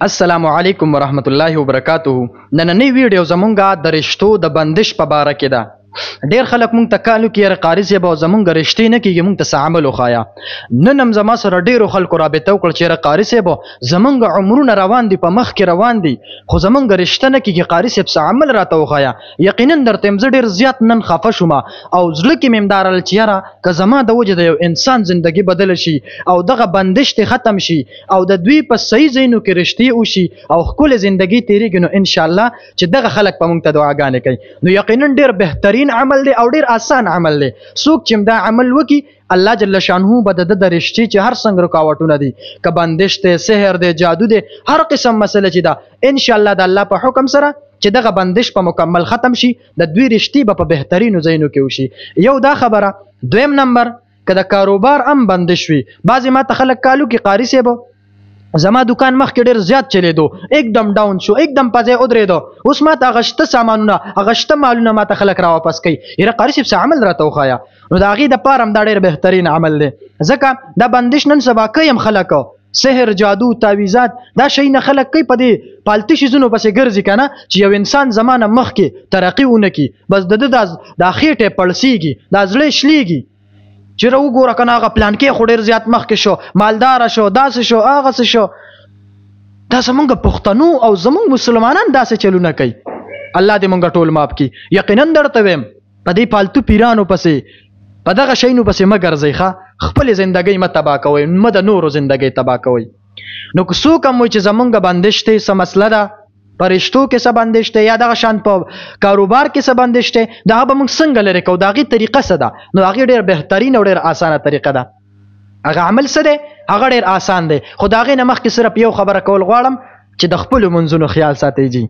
السلام علیکم ورحمت الله وبرکاتہ. نننی ویډیو زمونږه د رشتو د بندش په باره کې ده. ډیر خلک مونږ ته کالو کې یاره قاری صاحب او زمونږ رشتې نه کېږي، مونږ ته څه عمل وښایه. نن هم زما سره ډیرو خلکو رابطه وکړه چې یاره قاري صاحب زمونږ عمرونه روان دي، په مخ کې روان دي، خو زمونږ رشته نه کېږي، قاري صاحب څه عمل راته وښایه. یقینا درته یم زه ډېر زیات نن خفه شوم او زړه کې مې همدا رال چې یاره که زما د وجې د یو انسان زندګي بدله شي او دغه بندش ته ختم شي او د دوی په صحیح ځایونو کې رشتې وشي او ښکلې زندګي تېرېږي، نو انشاءالله چې دغه خلک به مونږ ته دعاګانې کوي. نو یقینا ډېر بهترین عمل دی او ډیر آسان عمل دی. څوک چې دا عمل وکي الله جل شانه به د رشتې چې هر څنګه رکاوټونه دي، که بندش دی، سحر دی، جادو دی، هر قسم مسله چې ده، ان شاء الله د الله په حکم سره چې دغه بندش په مکمل ختم شي، د دوی رشتې به په بهترینو ځایونو کې وشي. یو دا خبره. دویم نمبر، که د کاروبار هم بندش وي، بعضې ما ته خلک کالو کې قاري صاحب زما دکان مخکې ډېر زیات چلیدو، एकदम ډاون شو، एकदم په ځای ودرېدو، اوس ما ته هغه شته سامانونه، هغه شته مالونه ما ته خلک راواپس کوي. یاره قاري صاحب څه عمل راته وښایه. نو د هغې دپاره هم دا ډېر بهترین عمل دی، ځکه دا بندش نن سبا کوي هم خلک، سحر، جادو، تعویزات، دا شیونه خلک کوي، په دې پالتي شیزونو پسې ګرځي که نه، چې یو انسان زمانه مخکې ترقي ونه کړي، بس د ده دا خېټې پړسېږي، دا زړه شلېږي چې وګوره که نه هغه پلانکې خو ډېر زیات مخکې شو، مالداره شو، داسې شو، هغه څه شو. دا زمونږ پښتنو او زمونږ مسلمانان داسې چلونه کوي. الله دې مونږ ټول معاف کړي. یقینا درته وایم په دې پالتو پیرانو پسې، په دغه شیانو پسې مه ګرځئ، ښه خپلې زندګۍ مه تباه کوئ، مه د نورو زندګۍ تباه کوئ. نو که څوک هم وایي چې زمونږ بندش دی، څه مسله ده، په رشتو کې څه بندش دی یا دغه شان په کاروبار کې څه بندش دی، د هغه به موږ څنګه لرې کوو، د هغې طریقه څه ده. نو هغې ډېر بهترین او ډېر اسانه طریقه ده. هغه عمل څه دی، هغه ډېر آسان دی، خو د هغې نه مخکې صرف یو خبره کول غواړم چې د خپلو منځونو خیال ساتئ جي،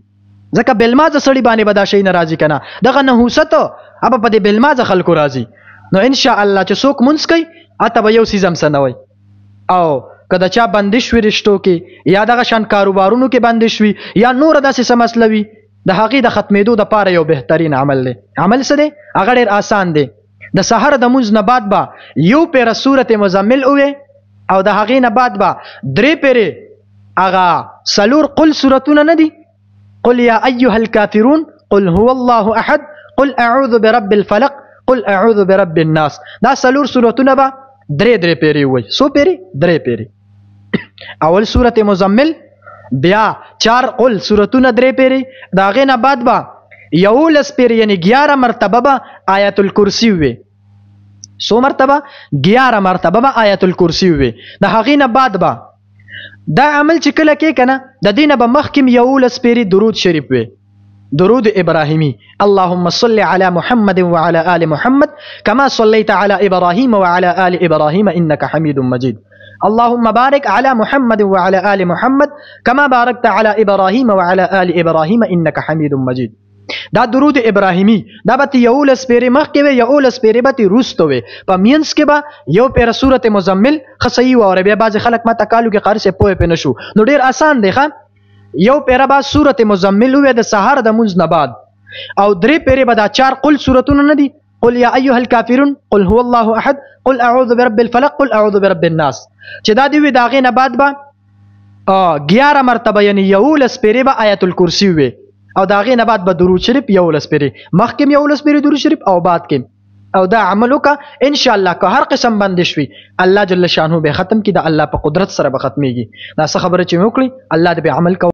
ځکه بېلمازه سړي باندې به دا شی نه راځي که نه، دغه نحوست هغه په دې بېلمازه خلکو راځي. نو انشاءالله چې څوک منځ کوي هلته به یو څیز هم څه نه وایي. او که د چا بندش وي رشتو کې یا دغه شان کاروبارونو کې بندش وي یا نوره داسې څه مسله وي، د هغې د ختمېدو دپاره یو بهترین عمل دی. عمل څه دی؟ هغه ډېر آسان دی. د سحر د مونځ نه بعد به یو پیره صورت مزمل ووې او د هغې نه بعد به 3 پیرې هغه 4 قل صورتونه نه دي، قل یا ایها الکافرون، قل هو الله احد، قل اعوذ برب الفلق، قل اعوذ برب الناس. دا 4 صورتونه به 3 پیرې ووایي. څو پیرې؟ 3 پیرې. اول صورت مزمل، بیا 4 قل صورتونه 3 پیرې، د هغې نه بعد به 11 پیرې یعنی 11 مرتبه به آیت الکرسی ووي. څو مرتبه؟ 11 مرتبه به آیت الکرسی ووي. د هغې نه بعد به دا عمل چې کله کې که نه، د دې نه به مخکې 11 پیرې درود شریف وي، درود ابراهیمی. اللهم صل على محمد وعلى آل محمد كما صليت على ابراهيم وعلى آل ابراهيم انك حميد مجيد. اللهم بارك على محمد وعلى آل محمد كما باركت على ابراهيم وعلى آل ابراهيم انك حميد مجيد. دا درود ابراهیمی دا به 11 پیرې مخکې وي، 11 پیرې به وروسته وي، په مینځ کې به یو پیره صورت مزمل. ښه صحیح واورئ، بیا بعضې خلک ما ته کالو کې قاري صاحب پوه پرې نه شو. نو ډېر آسان دی. ښه یو پیره به صورت مزمل ووی د سهار د مونځ نه بعد، او 3 پیرې به دا 4 قل صورتونه نه دي، قل یا ایها الکافرون، قل هو الله احد، قل اعوذ برب الفلق، قل اعوذ برب الناس. چې دا دی وي، د هغې نه بعد به 11 مرتبه یعنی 11 پیرې به آیت الکرسی وي، او د هغې نه بعد به درود شریف 11 پیرې، مخکې 11 پیرې درود شریف او بعد کې. او دا عمل وکړه انشاءالله که هر قسم بندش وي الله جل شانه به ختم کړي، د الله په قدرت سره به ختمېږي. دا څه خبره چې مې وکړې الله دې به عمل کوو.